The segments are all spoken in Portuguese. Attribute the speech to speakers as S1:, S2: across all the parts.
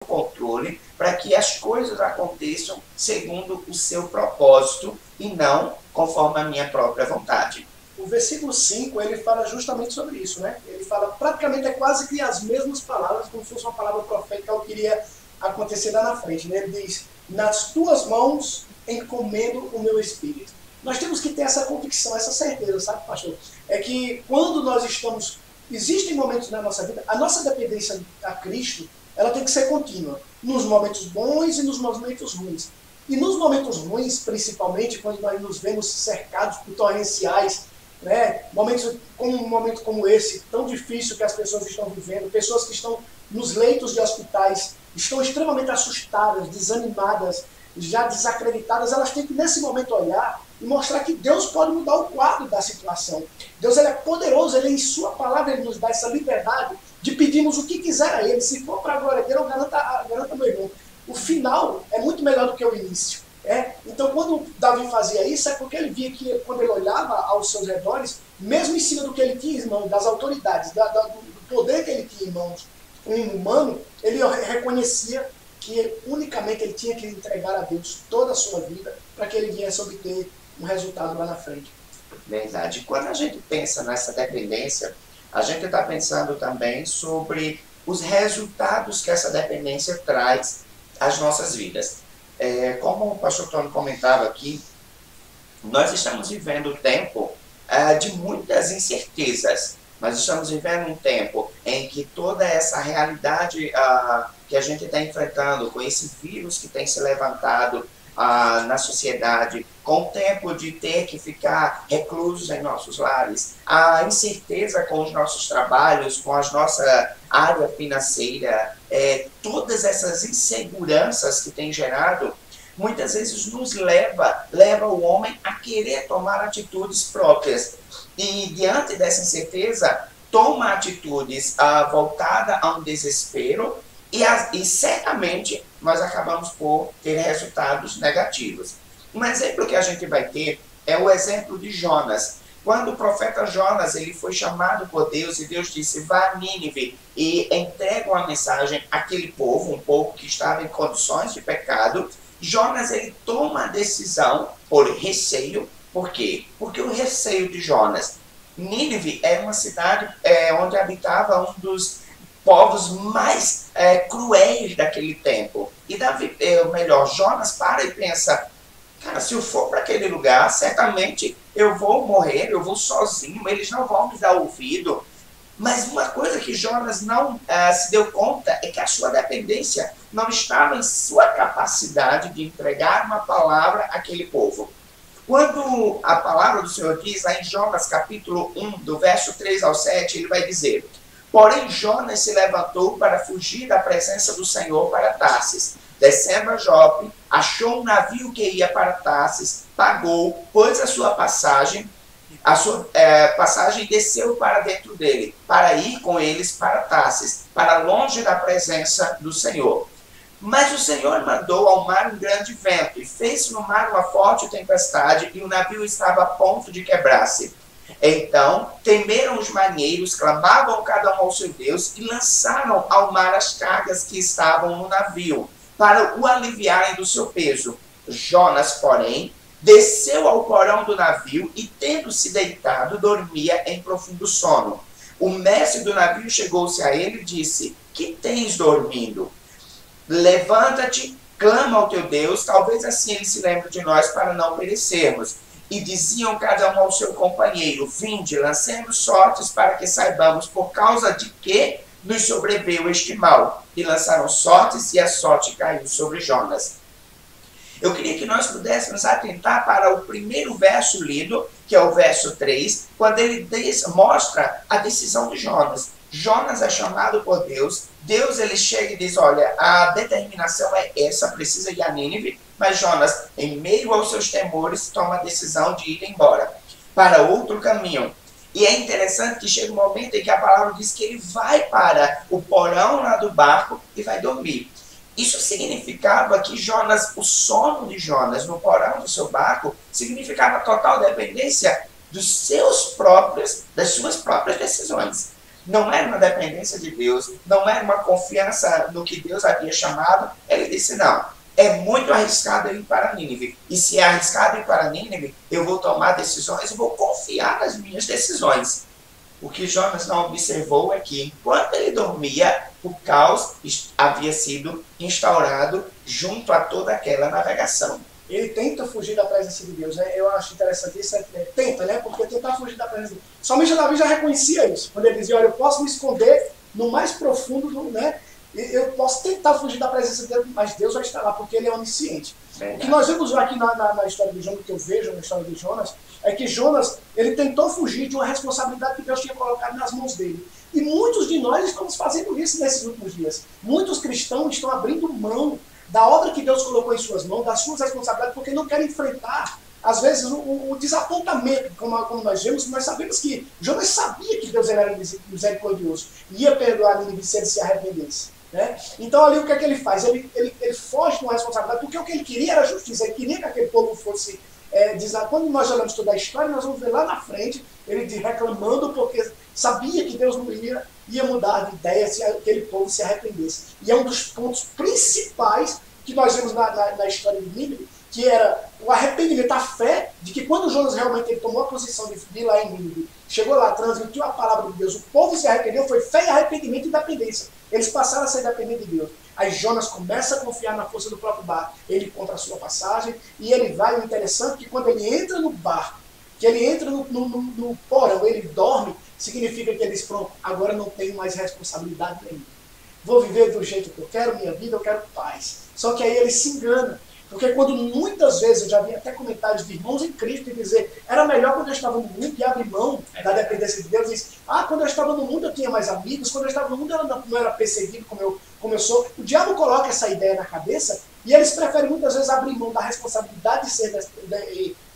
S1: controle para que as coisas aconteçam segundo o seu propósito e não conforme a minha própria vontade.
S2: O versículo 5, ele fala justamente sobre isso, né? Ele fala, praticamente é quase que as mesmas palavras, como se fosse uma palavra profética, o que iria acontecer lá na frente, né? Ele diz, nas tuas mãos encomendo o meu espírito. Nós temos que ter essa convicção, essa certeza, sabe, pastor? É que quando nós estamos, existem momentos na nossa vida, a nossa dependência a Cristo, ela tem que ser contínua, nos momentos bons e nos momentos ruins. E nos momentos ruins, principalmente, quando nós nos vemos cercados por torrenciais, né? Momentos como um momento como esse, tão difícil que as pessoas estão vivendo, pessoas que estão nos leitos de hospitais, estão extremamente assustadas, desanimadas, já desacreditadas, elas têm que nesse momento olhar e mostrar que Deus pode mudar o quadro da situação. Deus, ele é poderoso, ele em sua palavra ele nos dá essa liberdade de pedirmos o que quiser a ele. Se for para a glória dele, eu garanta meu irmão. O final é muito melhor do que o início. Então, quando Davi fazia isso, é porque ele via que, quando ele olhava aos seus redores, mesmo em cima do que ele tinha, irmão, das autoridades, do poder que ele tinha, irmãos, um humano, ele reconhecia que unicamente ele tinha que entregar a Deus toda a sua vida para que ele viesse obter um resultado lá na frente.
S1: Verdade. Quando a gente pensa nessa dependência, a gente está pensando também sobre os resultados que essa dependência traz às nossas vidas. Como o pastor Tony comentava aqui, nós estamos vivendo um tempo de muitas incertezas. Nós estamos vivendo um tempo em que toda essa realidade que a gente está enfrentando, com esse vírus que tem se levantado na sociedade, com o tempo de ter que ficar reclusos em nossos lares, a incerteza com os nossos trabalhos, com a nossa área financeira, todas essas inseguranças que tem gerado, muitas vezes nos leva o homem a querer tomar atitudes próprias. E diante dessa incerteza, toma atitudes voltadas a um desespero e certamente nós acabamos por ter resultados negativos. Um exemplo que a gente vai ter é o exemplo de Jonas. Quando o profeta Jonas ele foi chamado por Deus e Deus disse, vá a Nínive e entrega uma mensagem àquele povo, um povo que estava em condições de pecado, Jonas ele toma a decisão por receio. Por quê? Porque o receio de Jonas. Nínive era uma cidade onde habitava um dos povos mais cruéis daquele tempo. E Jonas para e pensa, cara, se eu for para aquele lugar, certamente eu vou morrer, eu vou sozinho, eles não vão me dar ouvido. Mas uma coisa que Jonas não se deu conta é que a sua dependência não estava em sua capacidade de entregar uma palavra àquele povo. Quando a palavra do Senhor diz, lá em Jonas capítulo 1, do verso 3 ao 7, ele vai dizer, porém Jonas se levantou para fugir da presença do Senhor para Tarsis. Descendo a Jope, achou um navio que ia para Tarsis, pagou, pôs a sua passagem e desceu para dentro dele, para ir com eles para Tarsis, para longe da presença do Senhor. Mas o Senhor mandou ao mar um grande vento, e fez no mar uma forte tempestade, e o navio estava a ponto de quebrar-se. Então temeram os marinheiros, clamavam cada um ao seu Deus, e lançaram ao mar as cargas que estavam no navio, para o aliviarem do seu peso. Jonas, porém, desceu ao porão do navio, e tendo se deitado, dormia em profundo sono. O mestre do navio chegou-se a ele e disse, que tens dormindo? Levanta-te, clama ao teu Deus, talvez assim ele se lembre de nós para não perecermos. E diziam cada um ao seu companheiro, vinde, lancemos sortes para que saibamos por causa de que nos sobreveio este mal. E lançaram sortes e a sorte caiu sobre Jonas. Eu queria que nós pudéssemos atentar para o primeiro verso lido, que é o verso 3, quando ele mostra a decisão de Jonas. Jonas é chamado por Deus, Deus ele chega e diz, olha, a determinação é essa, precisa ir a Nínive, mas Jonas, em meio aos seus temores, toma a decisão de ir embora para outro caminho. E é interessante que chega um momento em que a palavra diz que ele vai para o porão lá do barco e vai dormir. Isso significava que Jonas, o sono de Jonas no porão do seu barco, significava total dependência das suas próprias decisões. não era uma dependência de Deus, não era uma confiança no que Deus havia chamado, ele disse, não, é muito arriscado ir para Nínive. E se é arriscado ir para Nínive, eu vou tomar decisões e vou confiar nas minhas decisões. O que Jonas não observou é que, enquanto ele dormia, o caos havia sido instaurado junto a toda aquela navegação.
S2: Ele tenta fugir da presença de Deus, né? Eu acho interessante isso, tenta, né? Porque tentar fugir da presença de Deus. Somente Davi já reconhecia isso, quando ele dizia, olha, eu posso me esconder no mais profundo, né? Eu posso tentar fugir da presença de Deus, mas Deus vai estar lá, porque ele é onisciente. O que nós vemos aqui na história de Jonas, que eu vejo na história de Jonas, é que Jonas, ele tentou fugir de uma responsabilidade que Deus tinha colocado nas mãos dele. E muitos de nós estamos fazendo isso nesses últimos dias. Muitos cristãos estão abrindo mão da obra que Deus colocou em suas mãos, das suas responsabilidades, porque não querem enfrentar, às vezes, o desapontamento, como nós vemos. Nós sabemos que Jonas sabia que Deus era misericordioso, ia perdoar Nínive se ele se arrependesse. Né? Então ali o que é que ele faz? Ele foge de uma responsabilidade, porque o que ele queria era justiça, ele queria que aquele povo fosse... quando nós olhamos toda a história, nós vamos ver lá na frente, ele reclamando porque sabia que Deus não ia mudar de ideia se aquele povo se arrependesse. E é um dos pontos principais que nós vemos na história de Nínive, que era o arrependimento, a fé de que quando Jonas realmente ele tomou a posição de ir lá em Nínive, chegou lá, transmitiu a palavra de Deus, o povo se arrependeu, foi fé e arrependimento e independência. Eles passaram a ser dependentes de Deus. Aí Jonas começa a confiar na força do próprio barco. Ele contra a sua passagem e ele vai. O interessante é que quando ele entra no barco, que ele entra no porão, ele dorme, significa que ele diz, pronto, agora não tenho mais responsabilidade nenhuma. Vou viver do jeito que eu quero, minha vida, eu quero paz. Só que aí ele se engana. Porque quando muitas vezes, eu já vi até comentários de irmãos em Cristo e dizer, era melhor quando eu estava no mundo e abre mão da dependência de Deus. E diz, quando eu estava no mundo eu tinha mais amigos, quando eu estava no mundo eu não era perseguido como eu sou. O diabo coloca essa ideia na cabeça e eles preferem muitas vezes abrir mão da responsabilidade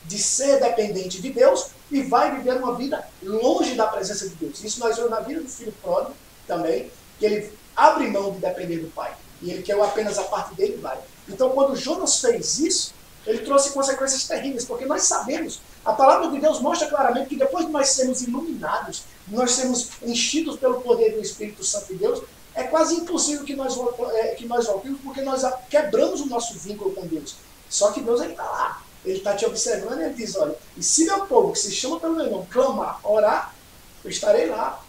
S2: de ser dependente de Deus e vai viver uma vida longe da presença de Deus. Isso nós vemos na vida do filho pródigo também, que ele abre mão de depender do pai. E ele quer apenas a parte dele e vai. Então, quando Jonas fez isso, ele trouxe consequências terríveis, porque nós sabemos, a palavra de Deus mostra claramente que depois de nós sermos iluminados, nós sermos enchidos pelo poder do Espírito Santo de Deus, é quase impossível que nós voltemos, porque nós quebramos o nosso vínculo com Deus. Só que Deus está lá, ele está te observando e ele diz, olha, e se meu povo, que se chama pelo meu nome, clamar, orar, eu estarei lá.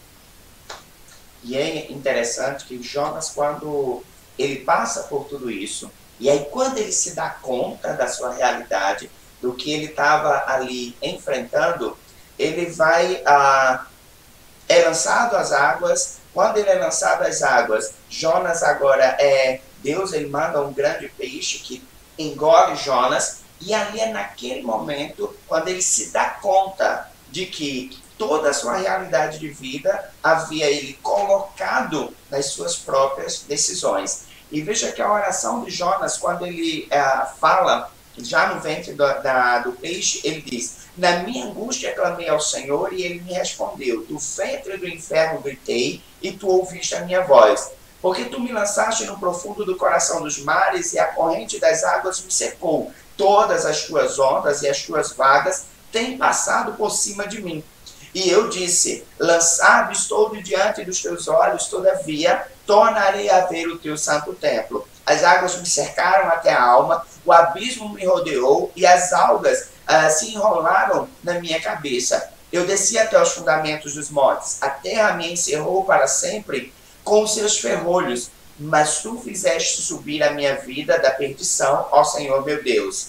S1: E é interessante que Jonas, quando ele passa por tudo isso, e aí quando ele se dá conta da sua realidade, do que ele estava ali enfrentando, ele vai, é lançado às águas. Quando ele é lançado às águas, Jonas agora Deus ele manda um grande peixe que engole Jonas, e ali é naquele momento, quando ele se dá conta de que toda a sua realidade de vida havia ele colocado nas suas próprias decisões. E veja que a oração de Jonas, quando ele fala, já no ventre do peixe, ele diz, na minha angústia clamei ao Senhor e ele me respondeu, do ventre do inferno gritei e tu ouviste a minha voz. Porque tu me lançaste no profundo do coração dos mares e a corrente das águas me secou. Todas as tuas ondas e as tuas vagas têm passado por cima de mim. E eu disse, lançado estou de diante dos teus olhos, todavia tornarei a ver o teu santo templo. As águas me cercaram até a alma, o abismo me rodeou e as algas se enrolaram na minha cabeça. Eu desci até os fundamentos dos montes, a terra me encerrou para sempre com os seus ferrolhos, mas tu fizeste subir a minha vida da perdição, ó Senhor meu Deus.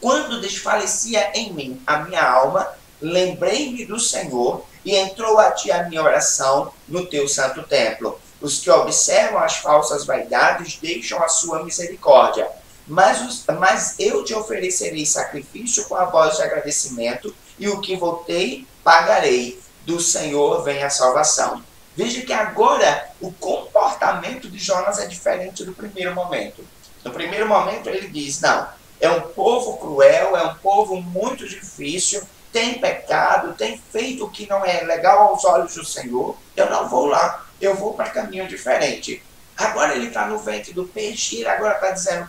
S1: Quando desfalecia em mim a minha alma, lembrei-me do Senhor e entrou a ti a minha oração no teu santo templo. Os que observam as falsas vaidades deixam a sua misericórdia. Mas eu te oferecerei sacrifício com a voz de agradecimento, e o que votei, pagarei. Do Senhor vem a salvação. Veja que agora o comportamento de Jonas é diferente do primeiro momento. No primeiro momento ele diz, não, é um povo cruel, é um povo muito difícil, tem pecado, tem feito o que não é legal aos olhos do Senhor, eu não vou lá, eu vou para caminho diferente. Agora ele está no ventre do peixe e ele agora está dizendo,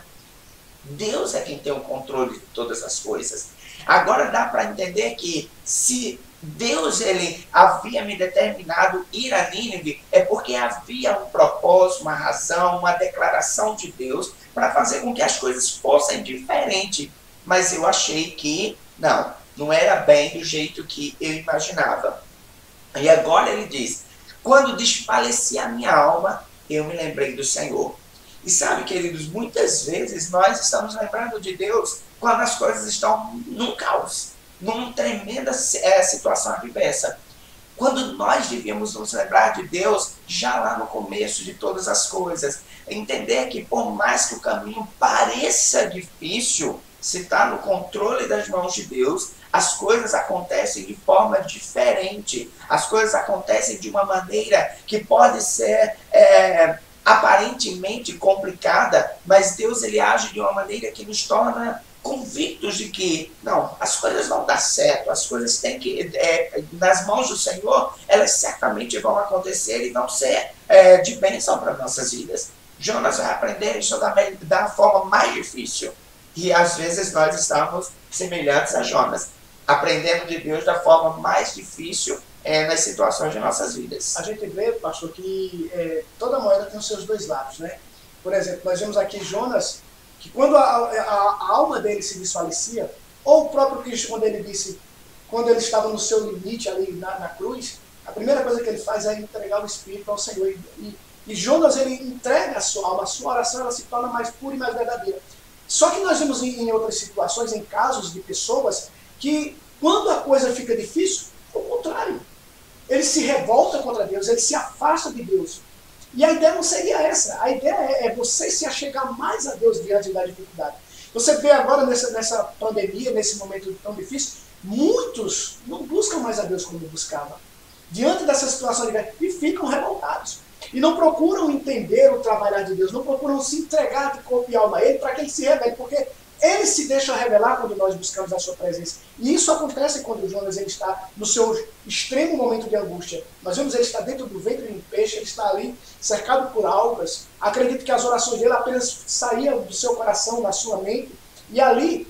S1: Deus é quem tem o controle de todas as coisas. Agora dá para entender que se Deus ele havia me determinado ir a Nínive, é porque havia um propósito, uma razão, uma declaração de Deus para fazer com que as coisas fossem diferentes. Mas eu achei que não era bem do jeito que eu imaginava. E agora ele diz, quando desfalecia a minha alma, eu me lembrei do Senhor. E sabe, queridos, muitas vezes nós estamos lembrando de Deus quando as coisas estão num caos, numa tremenda situação adversa. Quando nós devíamos nos lembrar de Deus já lá no começo de todas as coisas. Entender que por mais que o caminho pareça difícil, se está no controle das mãos de Deus, as coisas acontecem de forma diferente. As coisas acontecem de uma maneira que pode ser aparentemente complicada, mas Deus ele age de uma maneira que nos torna convictos de que, as coisas vão dar certo, as coisas têm que, nas mãos do Senhor, elas certamente vão acontecer e vão ser de bênção para nossas vidas. Jonas vai aprender isso da forma mais difícil. E às vezes nós estamos semelhantes a Jonas, aprendendo de Deus da forma mais difícil nas situações de nossas vidas.
S2: A gente vê, pastor, que toda moeda tem os seus dois lados, né? Por exemplo, nós vemos aqui Jonas, que quando a alma dele se desfalecia, ou o próprio Cristo, quando ele disse, quando ele estava no seu limite ali na cruz, a primeira coisa que ele faz é entregar o Espírito ao Senhor. E Jonas, ele entrega a sua alma, a sua oração, ela se torna mais pura e mais verdadeira. Só que nós vemos em outras situações, em casos de pessoas, que quando a coisa fica difícil, é o contrário. Ele se revolta contra Deus, ele se afasta de Deus. E a ideia não seria essa. A ideia é você se achegar mais a Deus diante da dificuldade. Você vê agora nessa pandemia, nesse momento tão difícil, muitos não buscam mais a Deus como buscavam. Diante dessa situação e ficam revoltados. E não procuram entender o trabalhar de Deus, não procuram se entregar de corpo e alma a Ele para que Ele se revele, porque Ele se deixa revelar quando nós buscamos a sua presença. E isso acontece quando Jonas ele está no seu extremo momento de angústia. Nós vemos ele está dentro do ventre de um peixe, ele está ali cercado por algas. Acredito que as orações dele apenas saíam do seu coração, da sua mente. E ali,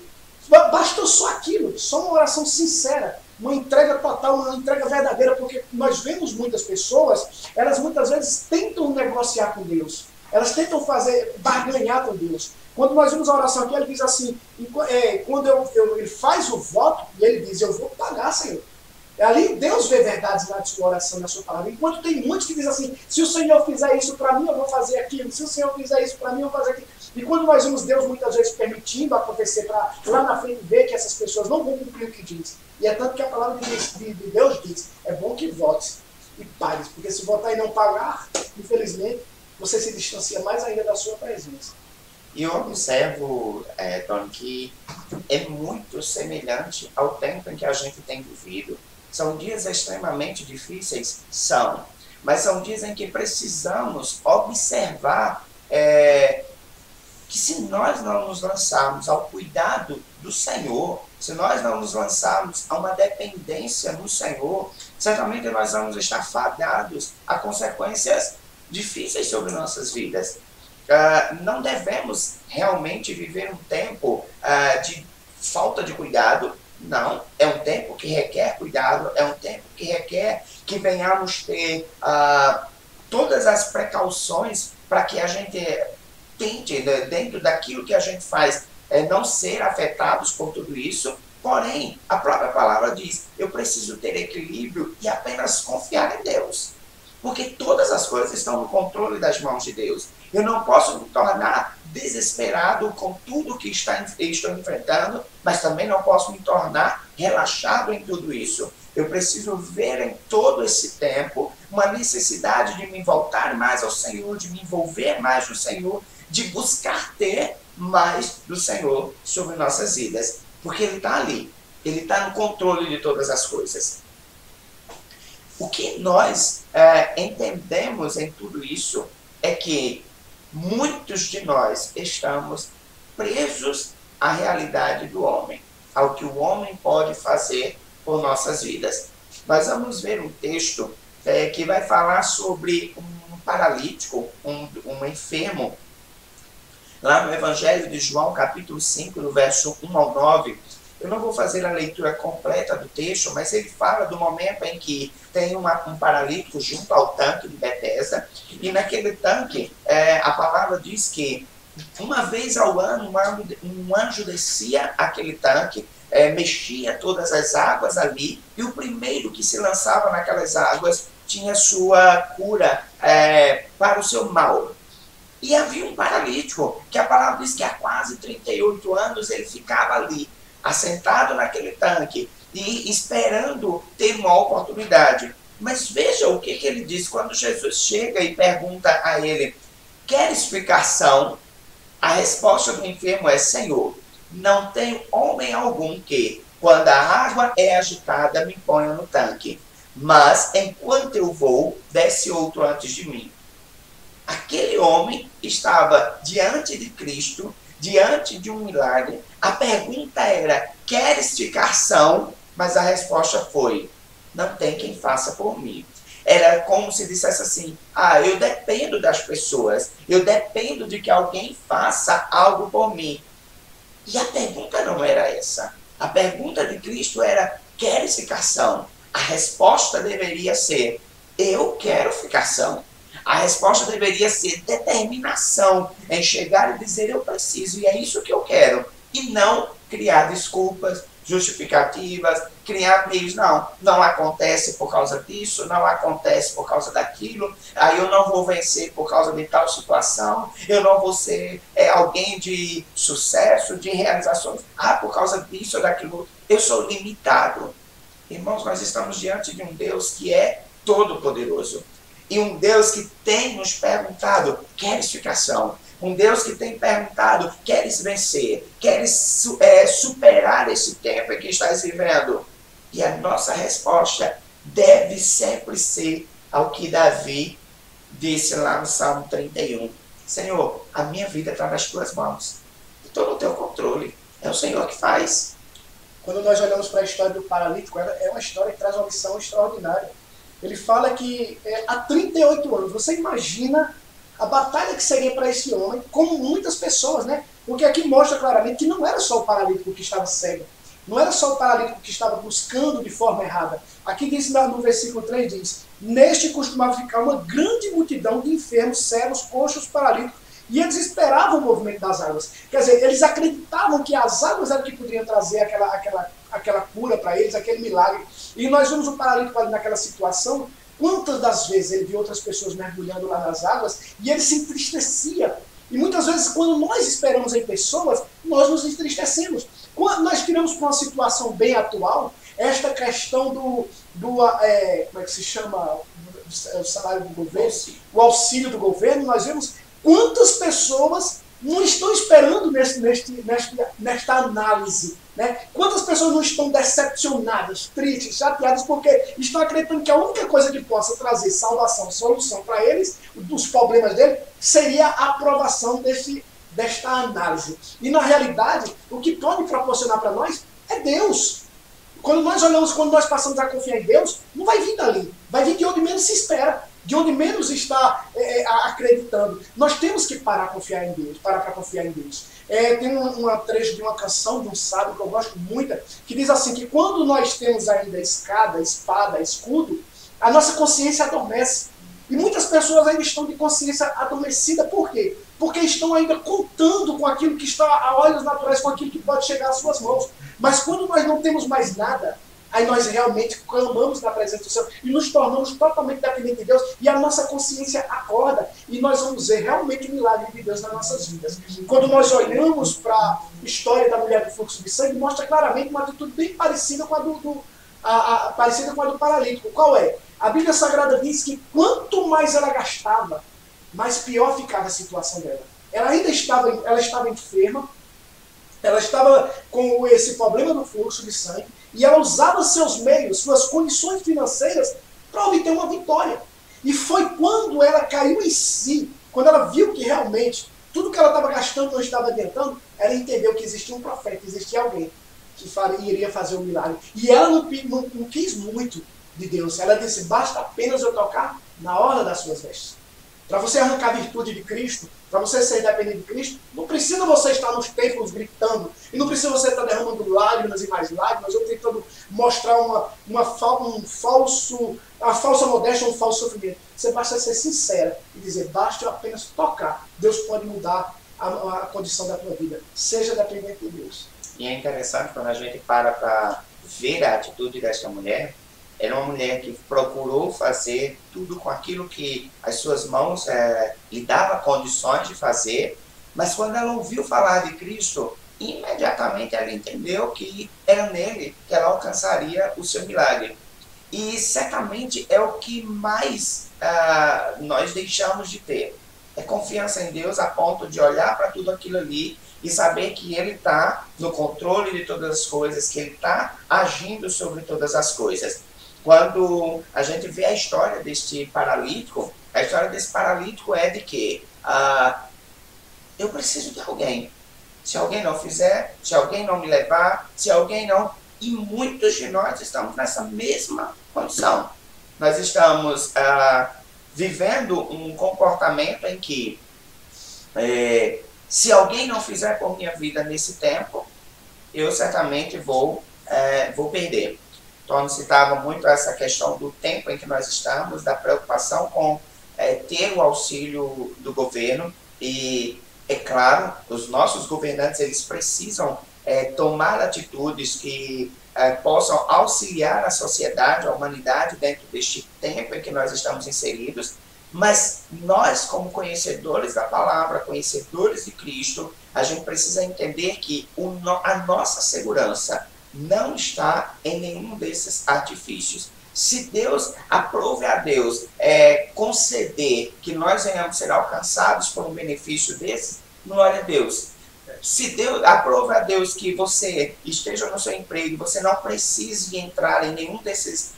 S2: bastou só aquilo, só uma oração sincera, uma entrega total, uma entrega verdadeira, porque nós vemos muitas pessoas, elas muitas vezes tentam negociar com Deus. Elas tentam barganhar com Deus. Quando nós vemos a oração aqui, ele diz assim, quando ele faz o voto, e ele diz, eu vou pagar, Senhor. Ali Deus vê verdades na sua oração, na sua palavra. Enquanto tem muitos que dizem assim, se o Senhor fizer isso para mim, eu vou fazer aquilo. Se o Senhor fizer isso para mim, eu vou fazer aquilo. E quando nós vemos Deus muitas vezes permitindo acontecer para lá na frente ver que essas pessoas não vão cumprir o que diz. E é tanto que a palavra de Deus diz, é bom que votes e pagues. Porque se votar e não pagar, infelizmente, você se distancia mais ainda da sua presença.
S1: E eu observo, Tony, que é muito semelhante ao tempo em que a gente tem vivido. São dias extremamente difíceis? São. Mas são dias em que precisamos observar que se nós não nos lançarmos ao cuidado do Senhor, se nós não nos lançarmos a uma dependência no Senhor, certamente nós vamos estar fadados a consequências difíceis sobre nossas vidas. Não devemos realmente viver um tempo de falta de cuidado. Não, é um tempo que requer cuidado, é um tempo que requer que venhamos ter todas as precauções para que a gente tente, dentro daquilo que a gente faz, não ser afetados por tudo isso. Porém, a própria palavra diz, eu preciso ter equilíbrio e apenas confiar em Deus. Porque todas as coisas estão no controle das mãos de Deus. Eu não posso me tornar desesperado com tudo que estou enfrentando, mas também não posso me tornar relaxado em tudo isso. Eu preciso ver em todo esse tempo uma necessidade de me voltar mais ao Senhor, de me envolver mais no Senhor, de buscar ter mais do Senhor sobre nossas vidas. Porque Ele está ali, Ele está no controle de todas as coisas. O que nós entendemos em tudo isso é que muitos de nós estamos presos à realidade do homem, ao que o homem pode fazer por nossas vidas. Nós vamos ver um texto que vai falar sobre um paralítico, um enfermo. Lá no Evangelho de João, capítulo 5, no verso 1 ao 9, Eu não vou fazer a leitura completa do texto, mas ele fala do momento em que tem um paralítico junto ao tanque de Betesda, e naquele tanque, a palavra diz que uma vez ao ano, um anjo descia aquele tanque, mexia todas as águas ali, e o primeiro que se lançava naquelas águas tinha sua cura para o seu mal. E havia um paralítico, que a palavra diz que há quase 38 anos ele ficava ali, assentado naquele tanque, e esperando ter uma oportunidade. Mas veja o que ele diz quando Jesus chega e pergunta a ele: quer explicação? A resposta do enfermo é: Senhor, não tenho homem algum que, quando a água é agitada, me ponha no tanque. Mas, enquanto eu vou, desce outro antes de mim. Aquele homem estava diante de Cristo, diante de um milagre. A pergunta era: queres ficar são? Mas a resposta foi: não tem quem faça por mim. Era como se dissesse assim: eu dependo das pessoas, eu dependo de que alguém faça algo por mim. E a pergunta não era essa. A pergunta de Cristo era: queres ficar são? A resposta deveria ser: eu quero ficar são. A resposta deveria ser determinação em chegar e dizer: eu preciso, e é isso que eu quero. E não criar desculpas, justificativas, criar meios. Não acontece por causa disso, não acontece por causa daquilo, aí eu não vou vencer por causa de tal situação, eu não vou ser alguém de sucesso, de realizações, por causa disso ou daquilo, eu sou limitado. Irmãos, nós estamos diante de um Deus que é todo-poderoso. E um Deus que tem nos perguntado: queres ficar são? Um Deus que tem perguntado: queres vencer? Queres superar esse tempo em que estás vivendo? E a nossa resposta deve sempre ser ao que Davi disse lá no Salmo 31. Senhor, a minha vida está nas tuas mãos. Estou no teu controle. É o Senhor que faz.
S2: Quando nós olhamos para a história do paralítico, é uma história que traz uma lição extraordinária. Ele fala que há 38 anos, você imagina a batalha que seria para esse homem, como muitas pessoas, né? Porque aqui mostra claramente que não era só o paralítico que estava cego, não era só o paralítico que estava buscando de forma errada. Aqui diz no versículo 3, diz: neste costumava ficar uma grande multidão de enfermos, cegos, coxos, paralíticos, e eles esperavam o movimento das águas. Quer dizer, eles acreditavam que as águas eram que poderiam trazer aquela cura para eles, aquele milagre. E nós vemos o paralítico ali naquela situação. Quantas das vezes ele viu outras pessoas mergulhando lá nas águas e ele se entristecia. E muitas vezes, quando nós esperamos em pessoas, nós nos entristecemos. Quando nós tiramos para uma situação bem atual, esta questão como é que se chama? O salário do governo, o auxílio do governo, nós vemos quantas pessoas não estão esperando nesta análise, né? Quantas pessoas não estão decepcionadas, tristes, chateadas, porque estão acreditando que a única coisa que possa trazer salvação, solução para eles, dos problemas deles, seria a aprovação desta análise. E na realidade, o que pode proporcionar para nós é Deus. Quando nós olhamos, quando nós passamos a confiar em Deus, não vai vir dali, vai vir de onde menos se espera, de onde menos está acreditando. Nós temos que parar para confiar em Deus. Tem um trecho de uma canção de um sábio que eu gosto muito, que diz assim, que quando nós temos ainda escada, espada, escudo, a nossa consciência adormece. E muitas pessoas ainda estão de consciência adormecida. Por quê? Porque estão ainda contando com aquilo que está a olhos naturais, com aquilo que pode chegar às suas mãos. Mas quando nós não temos mais nada, aí nós realmente clamamos na presença do Senhor e nos tornamos totalmente dependentes de Deus, e a nossa consciência acorda e nós vamos ver realmente o milagre de Deus nas nossas vidas. Quando nós olhamos para a história da mulher do fluxo de sangue, mostra claramente uma atitude bem parecida com a do paralítico. Qual é? A Bíblia Sagrada diz que quanto mais ela gastava, mais pior ficava a situação dela. Ela estava enferma, ela estava com esse problema do fluxo de sangue, e ela usava seus meios, suas condições financeiras para obter uma vitória. E foi quando ela caiu em si, quando ela viu que realmente tudo que ela estava gastando não estava adiantando, ela entendeu que existia um profeta, existia alguém que iria fazer um milagre. E ela não quis muito de Deus. Ela disse: basta apenas eu tocar na orla das suas vestes. Para você arrancar a virtude de Cristo, para você ser dependente de Cristo, não precisa você estar nos templos gritando, e não precisa você estar derramando lágrimas e mais lágrimas, ou tentando mostrar uma falsa modéstia, um falso sofrimento. Você basta ser sincera e dizer, basta eu apenas tocar. Deus pode mudar a condição da tua vida. Seja dependente de Deus.
S1: E é interessante quando a gente para ver a atitude desta mulher. Era uma mulher que procurou fazer tudo com aquilo que as suas mãos lhe davam condições de fazer, mas quando ela ouviu falar de Cristo, imediatamente ela entendeu que era nele que ela alcançaria o seu milagre. E certamente é o que mais nós deixamos de ter. É confiança em Deus a ponto de olhar para tudo aquilo ali e saber que Ele está no controle de todas as coisas, que Ele está agindo sobre todas as coisas. Quando a gente vê a história deste paralítico, a história desse paralítico é de que eu preciso de alguém. Se alguém não fizer, se alguém não me levar, se alguém não... E muitos de nós estamos nessa mesma condição. Nós estamos vivendo um comportamento em que se alguém não fizer por minha vida nesse tempo, eu certamente vou perder. Então, citava muito essa questão do tempo em que nós estamos, da preocupação com ter o auxílio do governo. E, é claro, os nossos governantes eles precisam tomar atitudes que possam auxiliar a sociedade, a humanidade, dentro deste tempo em que nós estamos inseridos. Mas nós, como conhecedores da palavra, conhecedores de Cristo, a gente precisa entender que a nossa segurança não está em nenhum desses artifícios. Se Deus, aprove a Deus conceder que nós venhamos ser alcançados por um benefício desses, glória a Deus. Se Deus, aprove a Deus que você esteja no seu emprego, você não precise entrar em nenhum desses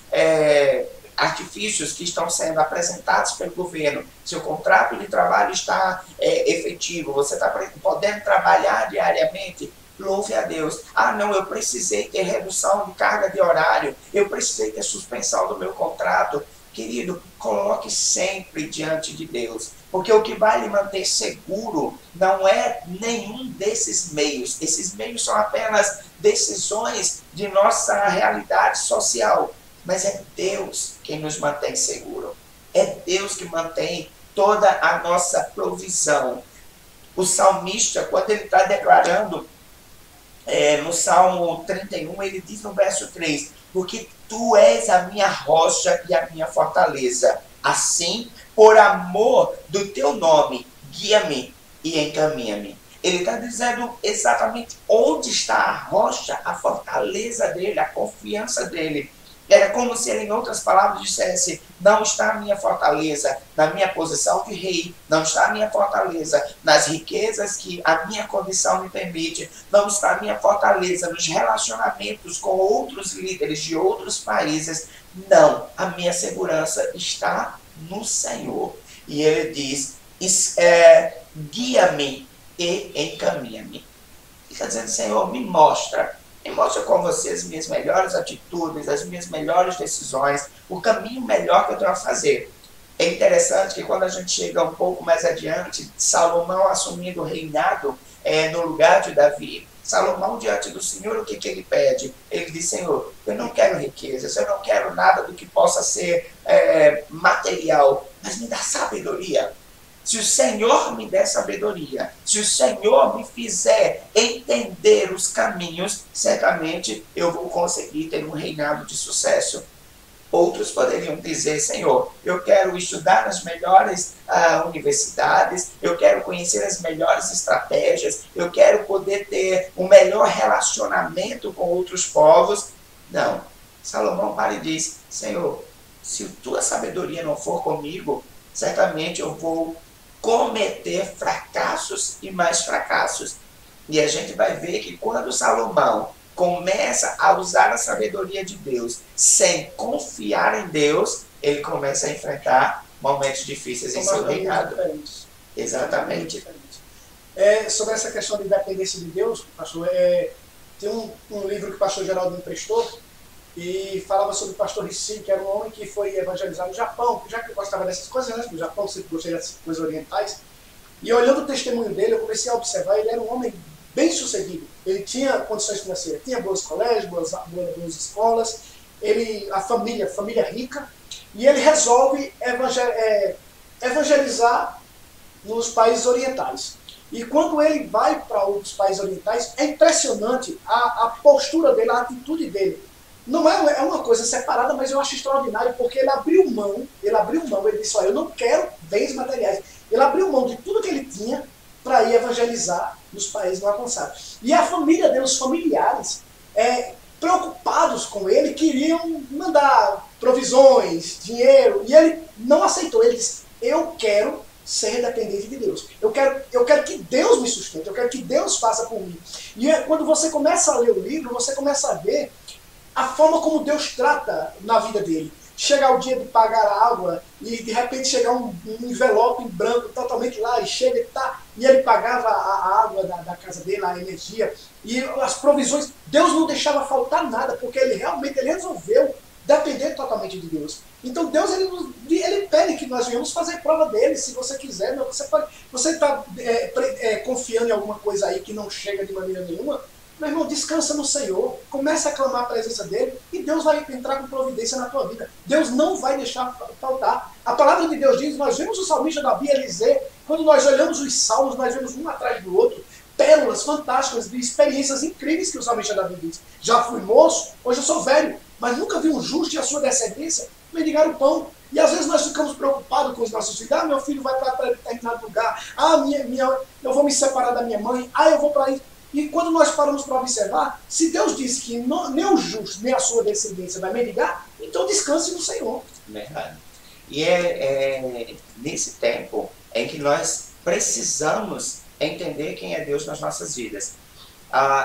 S1: artifícios que estão sendo apresentados pelo governo, seu contrato de trabalho está efetivo, você está podendo trabalhar diariamente, louve a Deus. Ah, não, eu precisei ter redução de carga de horário, eu precisei ter suspensão do meu contrato. Querido, coloque sempre diante de Deus, porque o que vai lhe manter seguro não é nenhum desses meios. Esses meios são apenas decisões de nossa realidade social, mas é Deus quem nos mantém seguro. É Deus que mantém toda a nossa provisão. O salmista, quando ele está declarando no Salmo 31, ele diz no verso 3, porque tu és a minha rocha e a minha fortaleza. Assim, por amor do teu nome, guia-me e encaminha-me. Ele está dizendo exatamente onde está a rocha, a fortaleza dele, a confiança dele. Era como se ele, em outras palavras, dissesse, não está a minha fortaleza na minha posição de rei, não está a minha fortaleza nas riquezas que a minha condição me permite, não está a minha fortaleza nos relacionamentos com outros líderes de outros países. Não, a minha segurança está no Senhor. E ele diz, guia-me e encaminha-me. Ele está dizendo, Senhor, me mostra com você as minhas melhores atitudes, as minhas melhores decisões, o caminho melhor que eu tenho a fazer. É interessante que quando a gente chega um pouco mais adiante, Salomão assumindo o reinado no lugar de Davi, Salomão diante do Senhor, o que ele pede? Ele diz, Senhor, eu não quero riquezas, eu não quero nada do que possa ser material, mas me dá sabedoria. Se o Senhor me der sabedoria, se o Senhor me fizer entender os caminhos, certamente eu vou conseguir ter um reinado de sucesso. Outros poderiam dizer, Senhor, eu quero estudar nas melhores universidades, eu quero conhecer as melhores estratégias, eu quero poder ter um melhor relacionamento com outros povos. Não. Salomão para e diz, Senhor, se tua sabedoria não for comigo, certamente eu vou cometer fracassos e mais fracassos. E a gente vai ver que quando Salomão começa a usar a sabedoria de Deus sem confiar em Deus, ele começa a enfrentar momentos difíceis em seu reinado. Exatamente.
S2: Sobre essa questão de dependência de Deus, pastor, tem um livro que o pastor Geraldo me emprestou, e falava sobre o pastor Rissi, que era um homem que foi evangelizar no Japão, já que eu gostava dessas coisas, né? No Japão sempre gostei dessas coisas orientais. E olhando o testemunho dele, eu comecei a observar, ele era um homem bem sucedido. Ele tinha condições financeiras, tinha bons colégios, boas escolas, a família rica, e ele resolve evangelizar nos países orientais. E quando ele vai para os países orientais, é impressionante a postura dele, a atitude dele. Não é uma coisa separada, mas eu acho extraordinário, porque ele abriu mão, ele disse, olha, eu não quero bens materiais. Ele abriu mão de tudo que ele tinha para ir evangelizar nos países não alcançados. E a família dele, os familiares, preocupados com ele, queriam mandar provisões, dinheiro, e ele não aceitou. Ele disse, eu quero ser dependente de Deus. Eu quero que Deus me sustente, eu quero que Deus faça por mim. E quando você começa a ler o livro, você começa a ver a forma como Deus trata na vida dele. Chegar o dia de pagar a água e de repente chegar um envelope em branco totalmente lá e chega e ele pagava a água da casa dele, a energia e as provisões. Deus não deixava faltar nada, porque ele realmente resolveu depender totalmente de Deus. Então Deus ele pede que nós venhamos fazer prova dele, se você quiser. Você está confiando em alguma coisa aí que não chega de maneira nenhuma? Meu irmão, descansa no Senhor, começa a clamar a presença dele e Deus vai entrar com providência na tua vida. Deus não vai deixar faltar. A palavra de Deus diz, nós vemos o salmista Davi, ele dizer, quando nós olhamos os salmos, nós vemos um atrás do outro, pérolas fantásticas de experiências incríveis que o salmista Davi diz. Já fui moço, hoje eu sou velho, mas nunca vi um justo e a sua descendência mendigar o pão. E às vezes nós ficamos preocupados com os nossos filhos. Ah, meu filho vai para determinado lugar. Ah, eu vou me separar da minha mãe. Ah, eu vou para isso. E quando nós paramos para observar, se Deus disse que nem o justo, nem a sua descendência vai mendigar, então descanse no Senhor.
S1: Verdade. E nesse tempo em que nós precisamos entender quem é Deus nas nossas vidas.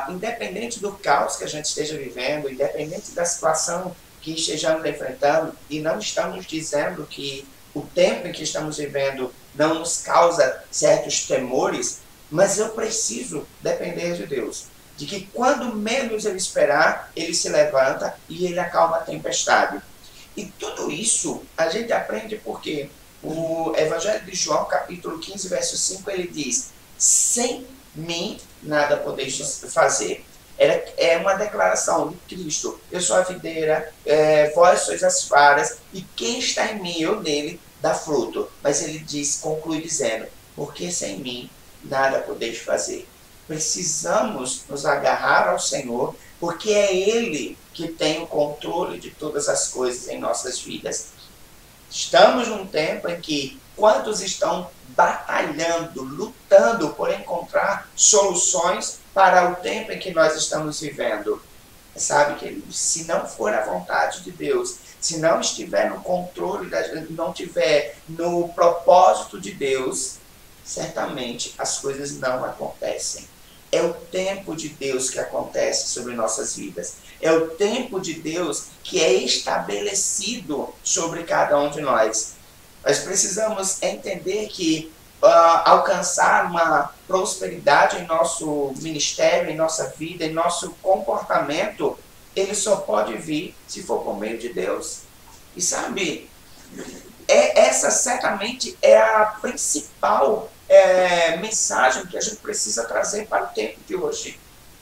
S1: Independente do caos que a gente esteja vivendo, independente da situação que estejamos enfrentando, e não estamos dizendo que o tempo em que estamos vivendo não nos causa certos temores, mas eu preciso depender de Deus. De que quando menos eu esperar, ele se levanta e ele acalma a tempestade. E tudo isso a gente aprende porque o Evangelho de João, capítulo 15, verso 5, ele diz, sem mim nada podeis fazer. É uma declaração de Cristo. Eu sou a videira, vós sois as varas, e quem está em mim, eu nele, dá fruto. Mas ele diz, conclui dizendo, porque sem mim nada podeis fazer. Precisamos nos agarrar ao Senhor, porque é Ele que tem o controle de todas as coisas em nossas vidas. Estamos num tempo em que quantos estão batalhando, lutando por encontrar soluções para o tempo em que nós estamos vivendo. Sabe, que se não for a vontade de Deus, se não estiver no controle, não estiver no propósito de Deus, certamente as coisas não acontecem. É o tempo de Deus que acontece sobre nossas vidas. É o tempo de Deus que é estabelecido sobre cada um de nós. Nós precisamos entender que alcançar uma prosperidade em nosso ministério, em nossa vida, em nosso comportamento, ele só pode vir se for por meio de Deus. E sabe, essa certamente é a principal mensagem que a gente precisa trazer para o tempo de hoje.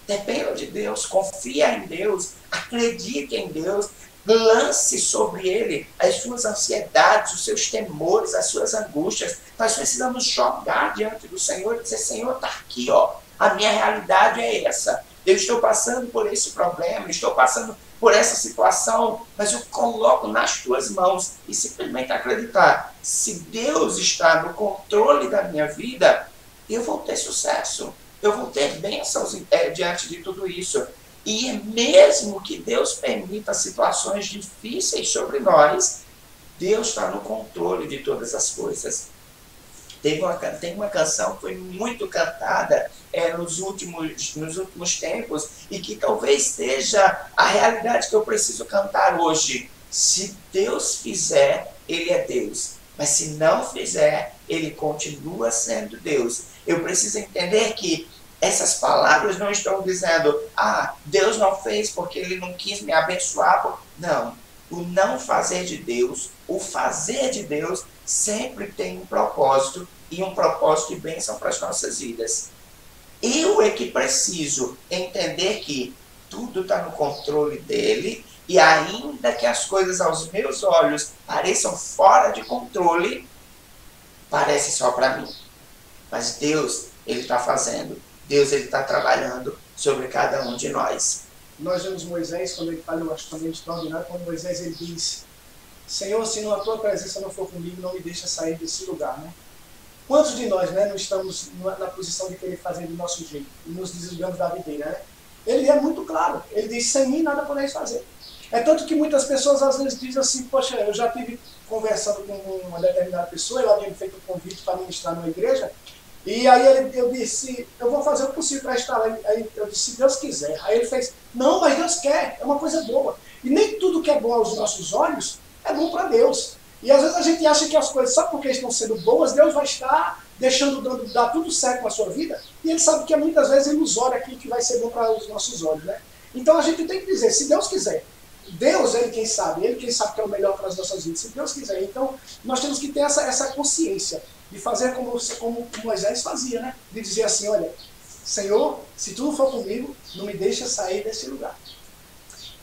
S1: Dependa de Deus, confia em Deus, acredite em Deus, lance sobre Ele as suas ansiedades, os seus temores, as suas angústias. Nós precisamos jogar diante do Senhor e dizer, Senhor, está aqui, ó, a minha realidade é essa. Eu estou passando por esse problema, estou passando por essa situação, mas eu coloco nas tuas mãos e simplesmente acreditar. Se Deus está no controle da minha vida, eu vou ter sucesso, eu vou ter bênçãos diante de tudo isso. E mesmo que Deus permita situações difíceis sobre nós, Deus está no controle de todas as coisas. Tem uma canção que foi muito cantada nos últimos tempos e que talvez seja a realidade que eu preciso cantar hoje. Se Deus fizer, Ele é Deus. Mas se não fizer, Ele continua sendo Deus. Eu preciso entender que Essas palavras não estão dizendo, Deus não fez porque Ele não quis me abençoar. Não. O não fazer de Deus, o fazer de Deus, sempre tem um propósito, e um propósito de bênção para as nossas vidas. Eu é que preciso entender que tudo está no controle dele, e ainda que as coisas aos meus olhos pareçam fora de controle, parece só para mim. Mas Deus, Ele está fazendo. Deus, Ele está trabalhando sobre cada um de nós.
S2: Nós vemos Moisés, quando ele fala, eu acho também extraordinário, quando Moisés ele diz, Senhor, se a tua presença não for comigo, não me deixa sair desse lugar, né? Quantos de nós, né, não estamos na posição de querer fazer do nosso jeito e nos desligamos da videira, né? Ele é muito claro, ele diz, sem mim nada podeis fazer. É tanto que muitas pessoas às vezes dizem assim, poxa, eu já tive conversando com uma determinada pessoa, eu havia feito um convite para ministrar numa igreja, e aí eu disse, eu vou fazer o possível para estar lá. Aí eu disse, se Deus quiser. Aí ele fez, não, mas Deus quer, é uma coisa boa. E nem tudo que é bom aos nossos olhos é bom para Deus. E às vezes a gente acha que as coisas, só porque estão sendo boas, Deus vai estar deixando, dar tudo certo na sua vida. E Ele sabe que é muitas vezes ilusório aquilo que vai ser bom para os nossos olhos, né? Então a gente tem que dizer, se Deus quiser. Deus, Ele quem sabe que é o melhor para as nossas vidas, se Deus quiser. Então nós temos que ter essa consciência de fazer como Moisés fazia, né? De dizer assim, olha, Senhor, se tu não for comigo, não me deixa sair desse lugar.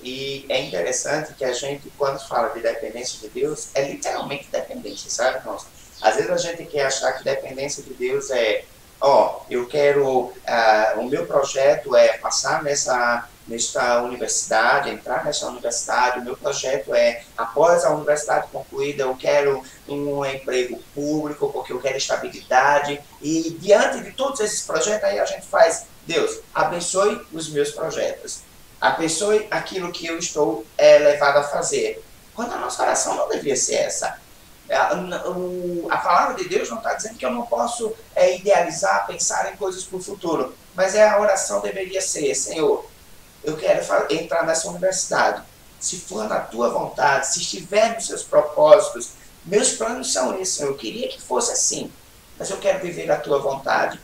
S1: E é interessante que a gente, quando fala de dependência de Deus, é literalmente dependência, sabe, irmãos? Às vezes a gente quer achar que dependência de Deus é, eu quero, o meu projeto é passar nessa universidade, entrar nessa universidade, o meu projeto é, após a universidade concluída, eu quero um emprego público, porque eu quero estabilidade, e diante de todos esses projetos, aí a gente faz, Deus, abençoe os meus projetos, abençoe aquilo que eu estou levado a fazer. Quando a nossa oração não deveria ser essa. A palavra de Deus não está dizendo que eu não posso idealizar, pensar em coisas para o futuro, mas a oração deveria ser, Senhor, eu quero entrar nessa universidade. Se for na tua vontade, se estiver nos seus propósitos, meus planos são esses, Senhor. Eu queria que fosse assim, mas eu quero viver a tua vontade.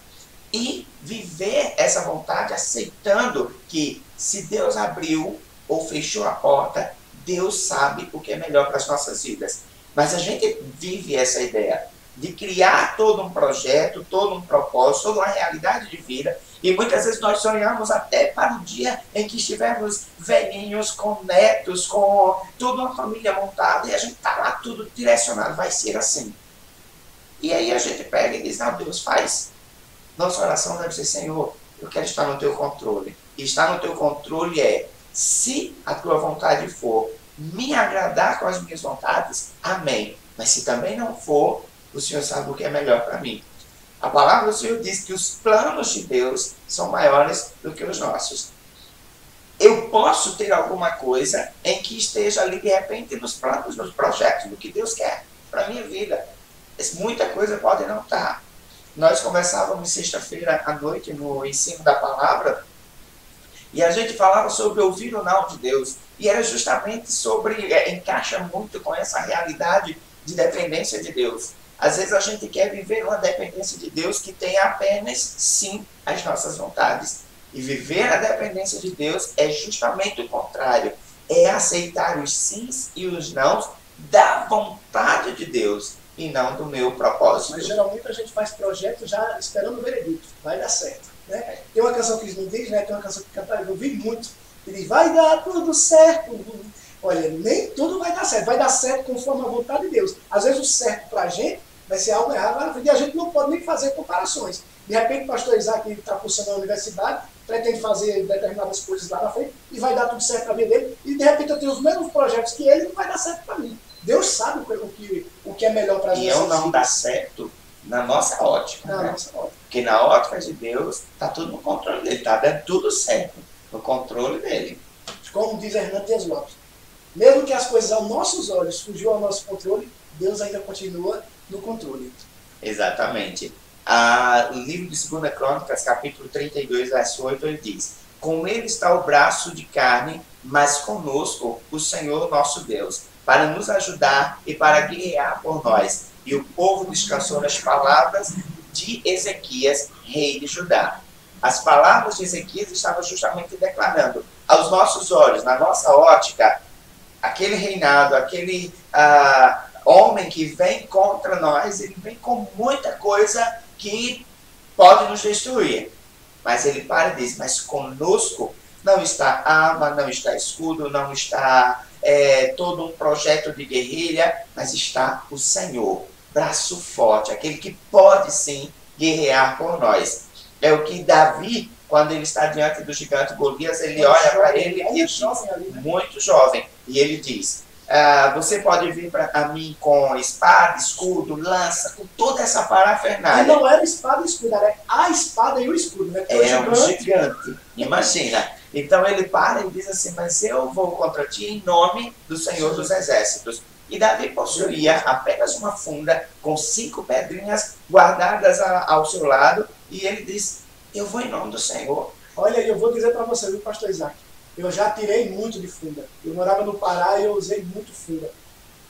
S1: E viver essa vontade aceitando que se Deus abriu ou fechou a porta, Deus sabe o que é melhor para as nossas vidas. Mas a gente vive essa ideia de criar todo um projeto, todo um propósito, toda uma realidade de vida. E muitas vezes nós sonhamos até para o dia em que estivermos velhinhos, com netos, com toda uma família montada, e a gente está lá tudo direcionado, vai ser assim. E aí a gente pega e diz, não, Deus, faz. Nossa oração deve ser, Senhor, eu quero estar no teu controle. E estar no teu controle é, se a tua vontade for me agradar com as minhas vontades, amém. Mas se também não for, o Senhor sabe o que é melhor para mim. A palavra do Senhor diz que os planos de Deus são maiores do que os nossos. Eu posso ter alguma coisa em que esteja ali de repente nos planos, nos projetos do que Deus quer para a minha vida. Muita coisa pode não estar. Nós conversávamos sexta-feira à noite no ensino da palavra e a gente falava sobre ouvir o não de Deus. E era justamente sobre, encaixa muito com essa realidade de dependência de Deus. Às vezes a gente quer viver uma dependência de Deus que tem apenas, sim, as nossas vontades. E viver a dependência de Deus é justamente o contrário. É aceitar os sims e os nãos da vontade de Deus e não do meu propósito.
S2: Mas geralmente a gente faz projeto já esperando o veredito. Vai dar certo. Né? Tem uma canção que me diz, né? Tem uma canção que canta, eu vi muito. Ele diz, vai dar tudo certo. Olha, nem tudo vai dar certo. Vai dar certo conforme a vontade de Deus. Às vezes o certo para a gente vai ser algo errado, e a gente não pode nem fazer comparações. De repente o pastor Isaac está cursando na universidade, pretende fazer determinadas coisas lá na frente, e vai dar tudo certo para a vida dele, e de repente eu tenho os mesmos projetos que ele, e não vai dar certo para mim. Deus sabe o que é melhor para a gente.
S1: E eu não dá certo na nossa ótica.
S2: Na
S1: né?
S2: nossa ótica.
S1: Porque na ótica de Deus, está tudo no controle dele, está dando tudo certo, no controle dele.
S2: Como diz Hernando Dias Lopes, mesmo que as coisas aos nossos olhos fugiu ao nosso controle, Deus ainda continua no controle.
S1: Exatamente. O livro de 2 Crônicas, capítulo 32, verso 8, ele diz: com ele está o braço de carne, mas conosco o Senhor nosso Deus, para nos ajudar e para guiar por nós. E o povo descansou nas palavras de Ezequias, rei de Judá. As palavras de Ezequias estavam justamente declarando aos nossos olhos, na nossa ótica, aquele reinado, aquele homem que vem contra nós, ele vem com muita coisa que pode nos destruir. Mas ele para e diz, mas conosco não está arma, não está escudo, não está todo um projeto de guerrilha, mas está o Senhor, braço forte, aquele que pode sim guerrear por nós. É o que Davi, quando ele está diante do gigante Golias, ele olha para ele e diz, muito jovem, e ele diz, você pode vir a mim com espada, escudo, lança, com toda essa parafernália.
S2: E não era espada e escudo, era a espada e o escudo, né?
S1: É um gigante, imagina. Então ele para e diz assim, mas eu vou contra ti em nome do Senhor dos Exércitos. E Davi possuía apenas uma funda com 5 pedrinhas guardadas ao seu lado, e ele diz, eu vou em nome do Senhor.
S2: Olha, eu vou dizer para você, viu, pastor Isaac, eu já tirei muito de funda. Eu morava no Pará e eu usei muito funda.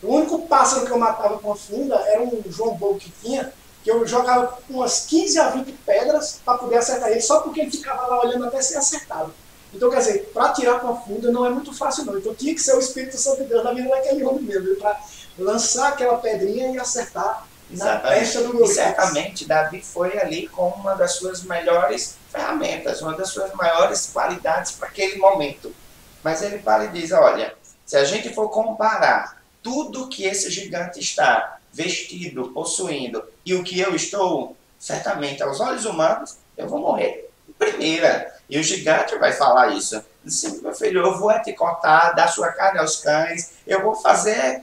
S2: O único pássaro que eu matava com a funda era um João Bobo que tinha, que eu jogava umas 15 a 20 pedras para poder acertar ele, só porque ele ficava lá olhando até ser acertado. Então, quer dizer, para tirar com a funda não é muito fácil não. Então tinha que ser o Espírito Santo de Deus na vida daquele homem mesmo, para lançar aquela pedrinha e acertar na testa do Golias.
S1: E certamente Davi foi ali com uma das suas melhores ferramentas, uma das suas maiores qualidades para aquele momento. Mas ele para e diz, olha, se a gente for comparar tudo que esse gigante está vestido, possuindo, e o que eu estou, certamente, aos olhos humanos, eu vou morrer. Primeira. E o gigante vai falar isso. Disse, meu filho, eu vou te cortar, dar sua carne aos cães, eu vou fazer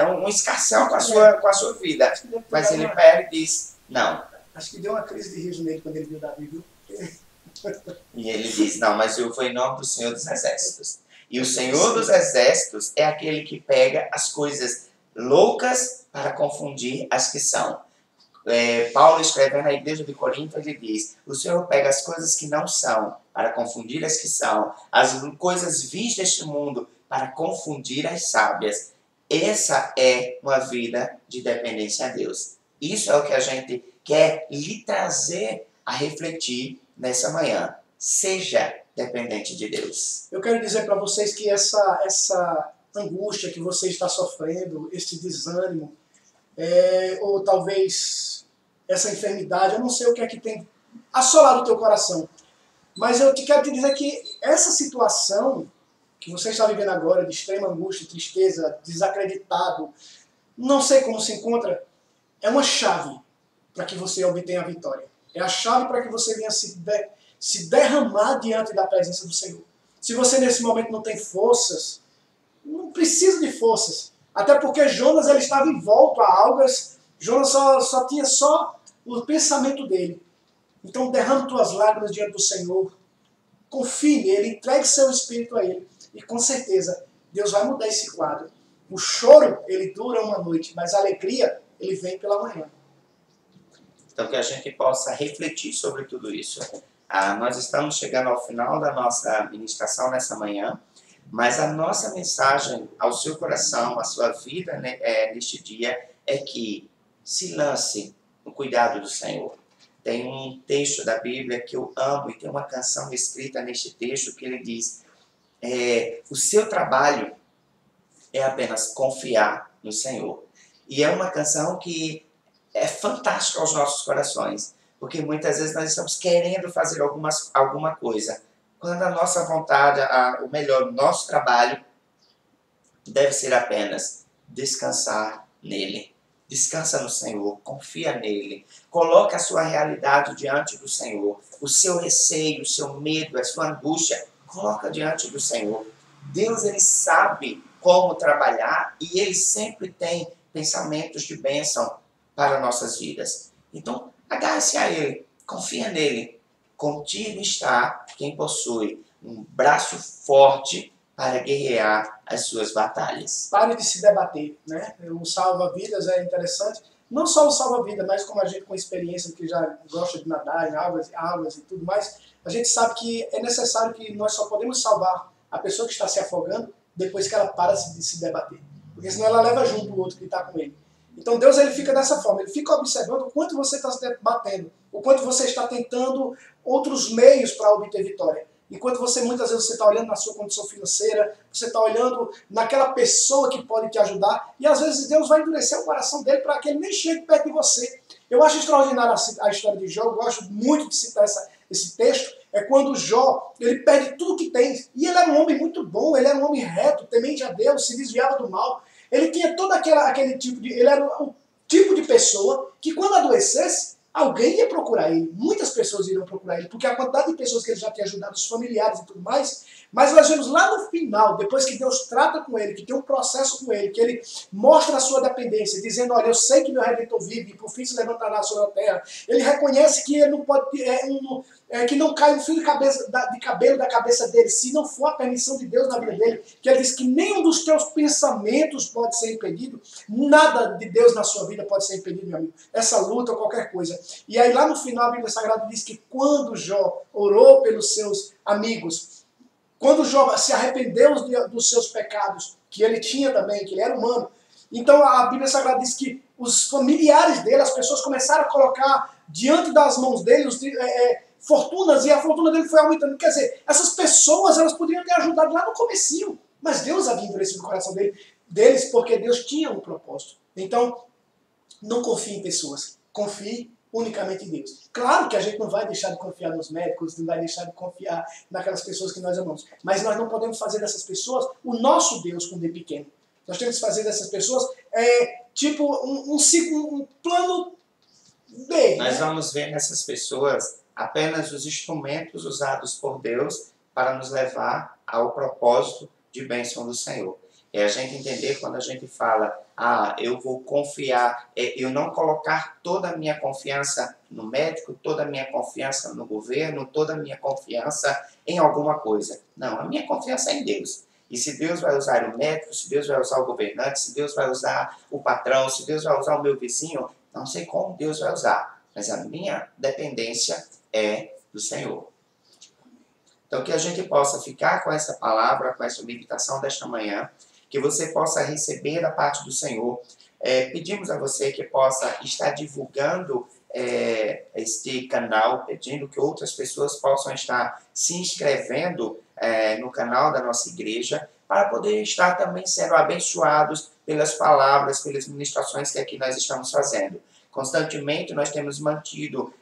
S1: um escarcéu com a sua vida. Mas ele pega e diz, não.
S2: Acho que deu uma crise de riso nele quando ele viu Davi, viu?
S1: E ele diz, não, mas eu vou em nome do Senhor dos Exércitos. E o Senhor dos Exércitos é aquele que pega as coisas loucas para confundir as que são. Paulo escrevendo na igreja de Corinto, ele diz, o Senhor pega as coisas que não são para confundir as que são, as coisas vis deste mundo para confundir as sábias. Essa é uma vida de dependência a Deus. Isso é o que a gente quer lhe trazer a refletir nessa manhã. Seja dependente de Deus.
S2: Eu quero dizer para vocês que essa angústia que você está sofrendo, esse desânimo, ou talvez essa enfermidade, eu não sei o que é que tem assolado o teu coração, mas eu quero te dizer que essa situação que você está vivendo agora, de extrema angústia, tristeza, desacreditado, não sei como se encontra, é uma chave para que você obtenha a vitória. É a chave para que você venha se derramar diante da presença do Senhor. Se você nesse momento não tem forças, não precisa de forças. Até porque Jonas ele estava envolto a algas, Jonas só tinha o pensamento dele. Então derrame tuas lágrimas diante do Senhor, confie nele, entregue seu espírito a ele, e com certeza Deus vai mudar esse quadro. O choro, ele dura uma noite, mas a alegria, ele vem pela manhã.
S1: Então que a gente possa refletir sobre tudo isso. Nós estamos chegando ao final da nossa ministração nessa manhã, mas a nossa mensagem ao seu coração, à sua vida neste dia, é que se lance no cuidado do Senhor. Tem um texto da Bíblia que eu amo, e tem uma canção escrita neste texto que ele diz, o seu trabalho é apenas confiar no Senhor. E é uma canção que é fantástica aos nossos corações, porque muitas vezes nós estamos querendo fazer alguma coisa, quando a nossa vontade, o nosso trabalho deve ser apenas descansar nele. Descansa no Senhor, confia nele, coloca a sua realidade diante do Senhor, o seu receio, o seu medo, a sua angústia, coloca diante do Senhor. Deus, ele sabe como trabalhar e ele sempre tem pensamentos de bênção para nossas vidas. Então, agarre-se a ele, confia nele. Contigo está quem possui um braço forte para guerrear as suas batalhas.
S2: Pare de se debater, né? O salva-vidas é interessante. Não só o salva-vidas, mas como a gente com experiência que já gosta de nadar em águas e tudo mais, a gente sabe que é necessário que nós só podemos salvar a pessoa que está se afogando depois que ela para de se debater. Porque senão ela leva junto o outro que está com ele. Então Deus ele fica dessa forma, ele fica observando o quanto você está se batendo, o quanto você está tentando outros meios para obter vitória. Enquanto você muitas vezes você está olhando na sua condição financeira, você está olhando naquela pessoa que pode te ajudar, e às vezes Deus vai endurecer o coração dele para que ele nem chegue perto de você. Eu acho extraordinária a história de Jó, eu gosto muito de citar esse texto, é quando Jó, ele perde tudo que tem, e ele era um homem muito bom, ele era um homem reto, temente a Deus, se desviava do mal, ele tinha todo aquele tipo de, ele era o tipo de pessoa que quando adoecesse, alguém ia procurar ele, muitas pessoas iriam procurar ele, porque a quantidade de pessoas que ele já tinha ajudado, os familiares e tudo mais, mas nós vemos lá no final, depois que Deus trata com ele, que tem um processo com ele, que ele mostra a sua dependência, dizendo, olha, eu sei que meu Redentor vive e por fim se levantará sobre a terra, ele reconhece que ele não pode, que não cai um fio de cabelo da cabeça dele, se não for a permissão de Deus na vida dele, que ele diz que nenhum dos teus pensamentos pode ser impedido, nada de Deus na sua vida pode ser impedido, meu amigo, essa luta ou qualquer coisa. E aí lá no final a Bíblia Sagrada diz que quando Jó orou pelos seus amigos, quando Jó se arrependeu dos seus pecados, que ele tinha também, que ele era humano, então a Bíblia Sagrada diz que os familiares dele, as pessoas começaram a colocar diante das mãos dele fortunas, e a fortuna dele foi aumentando. Quer dizer, essas pessoas elas poderiam ter ajudado lá no comecinho, mas Deus havia endurecido o coração deles porque Deus tinha um propósito. Então, não confie em pessoas, confie unicamente em Deus. Claro que a gente não vai deixar de confiar nos médicos, não vai deixar de confiar naquelas pessoas que nós amamos, mas nós não podemos fazer dessas pessoas o nosso Deus com D pequeno. Nós temos que fazer dessas pessoas tipo um plano B.
S1: Nós vamos ver nessas pessoas apenas os instrumentos usados por Deus para nos levar ao propósito de bênção do Senhor. É a gente entender quando a gente fala, eu vou confiar, eu não colocar toda a minha confiança no médico, toda a minha confiança no governo, toda a minha confiança em alguma coisa. Não, a minha confiança é em Deus. E se Deus vai usar o médico, se Deus vai usar o governante, se Deus vai usar o patrão, se Deus vai usar o meu vizinho, não sei como Deus vai usar, mas a minha dependência é do Senhor. Então que a gente possa ficar com essa palavra, com essa meditação desta manhã, que você possa receber da parte do Senhor. Pedimos a você que possa estar divulgando este canal, pedindo que outras pessoas possam estar se inscrevendo no canal da nossa igreja, para poder estar também sendo abençoados pelas palavras, pelas ministrações que aqui nós estamos fazendo. Constantemente nós temos mantido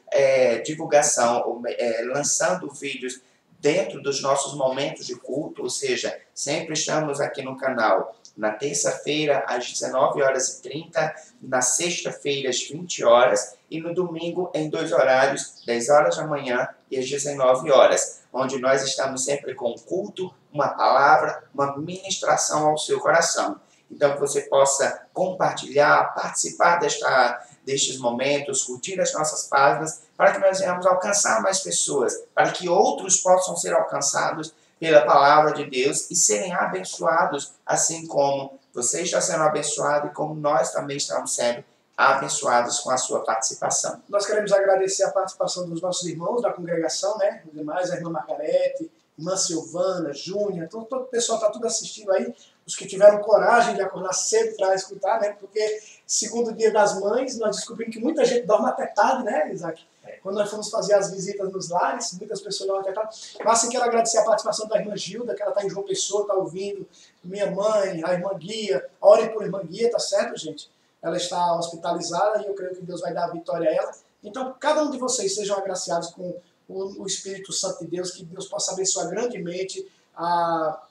S1: divulgação, lançando vídeos dentro dos nossos momentos de culto, ou seja, sempre estamos aqui no canal na terça-feira às 19h30, na sexta-feira às 20 horas e no domingo em 2 horários, 10 horas da manhã e às 19 horas, onde nós estamos sempre com culto, uma palavra, uma ministração ao seu coração. Então que você possa compartilhar, participar destes momentos, curtir as nossas páginas, para que nós venhamos alcançar mais pessoas, para que outros possam ser alcançados pela palavra de Deus e serem abençoados, assim como você está sendo abençoado e como nós também estamos sendo abençoados com a sua participação.
S2: Nós queremos agradecer a participação dos nossos irmãos da congregação, né? Os demais, a irmã Margarete, irmã Silvana, Júnior, todo o pessoal está tudo assistindo aí, os que tiveram coragem de acordar cedo para escutar, né? Porque segundo dia das mães, nós descobrimos que muita gente dorme até tarde, né, Isaac? Quando nós fomos fazer as visitas nos lares, muitas pessoas dormem até tarde. Mas assim, quero agradecer a participação da irmã Gilda, que ela está em João Pessoa, está ouvindo, minha mãe, a irmã Guia, orem por irmã Guia, tá certo, gente? Ela está hospitalizada e eu creio que Deus vai dar a vitória a ela. Então, cada um de vocês sejam agraciados com o Espírito Santo de Deus, que Deus possa abençoar grandemente a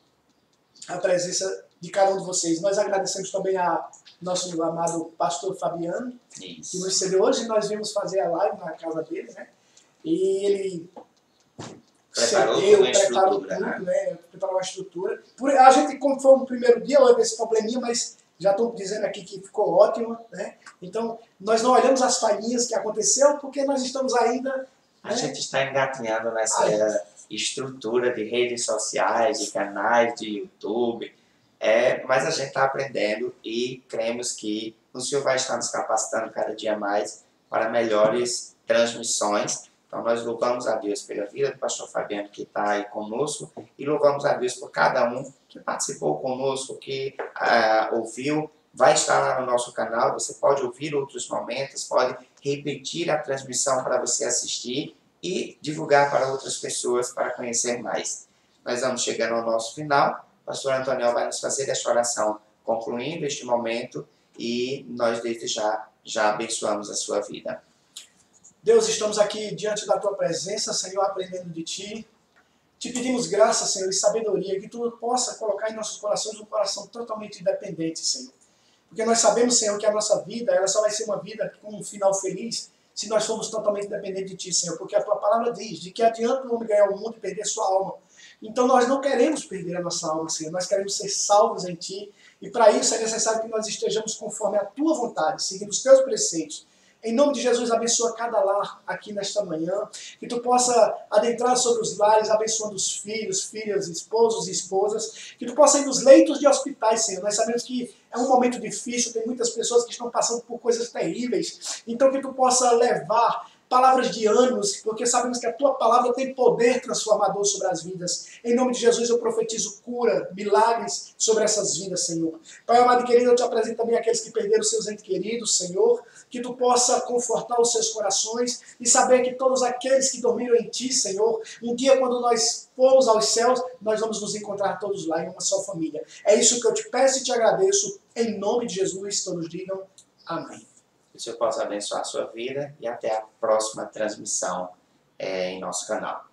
S2: presença de cada um de vocês. Nós agradecemos também a nosso amado pastor Fabiano,
S1: Isso.
S2: que nos cedeu hoje. Nós vimos fazer a live na casa dele, né? E ele preparou tudo, né? Preparou uma estrutura. A gente, como foi o primeiro dia, houve esse probleminha, mas já estou dizendo aqui que ficou ótimo, né? Então, nós não olhamos as falhinhas que aconteceu, porque nós estamos ainda...
S1: A gente está engatinhando nessa estrutura de redes sociais, de canais de YouTube, mas a gente está aprendendo e cremos que o Senhor vai estar nos capacitando cada dia mais para melhores transmissões. Então nós louvamos a Deus pela vida do pastor Fabiano que está aí conosco e louvamos a Deus por cada um que participou conosco, que ouviu vai estar lá no nosso canal, você pode ouvir outros momentos, pode repetir a transmissão para você assistir e divulgar para outras pessoas para conhecer mais. Nós vamos chegando ao nosso final. O pastor Antônio vai nos fazer esta oração concluindo este momento e nós desde já abençoamos a sua vida.
S2: Deus, estamos aqui diante da Tua presença, Senhor, aprendendo de Ti. Te pedimos graça, Senhor, e sabedoria, que Tu possa colocar em nossos corações um coração totalmente independente, Senhor. Porque nós sabemos, Senhor, que a nossa vida, ela só vai ser uma vida com um final feliz se nós formos totalmente dependentes de Ti, Senhor. Porque a Tua palavra diz, de que adianta o homem ganhar o mundo e perder sua alma. Então nós não queremos perder a nossa alma, Senhor. Nós queremos ser salvos em Ti. E para isso é necessário que nós estejamos conforme a Tua vontade, seguindo os Teus preceitos. Em nome de Jesus, abençoa cada lar aqui nesta manhã, que Tu possa adentrar sobre os lares, abençoando os filhos, filhas, esposos e esposas, que Tu possa ir nos leitos de hospitais, Senhor. Nós sabemos que é um momento difícil, tem muitas pessoas que estão passando por coisas terríveis, então que Tu possa levar palavras de ânimos, porque sabemos que a Tua palavra tem poder transformador sobre as vidas. Em nome de Jesus eu profetizo cura, milagres sobre essas vidas, Senhor. Pai amado e querido, eu Te apresento também aqueles que perderam seus entes queridos, Senhor, que Tu possa confortar os seus corações e saber que todos aqueles que dormiram em Ti, Senhor, um dia quando nós formos aos céus, nós vamos nos encontrar todos lá em uma só família. É isso que eu Te peço e Te agradeço, em nome de Jesus, todos digam amém.
S1: Que o Senhor possa abençoar a sua vida e até a próxima transmissão em nosso canal.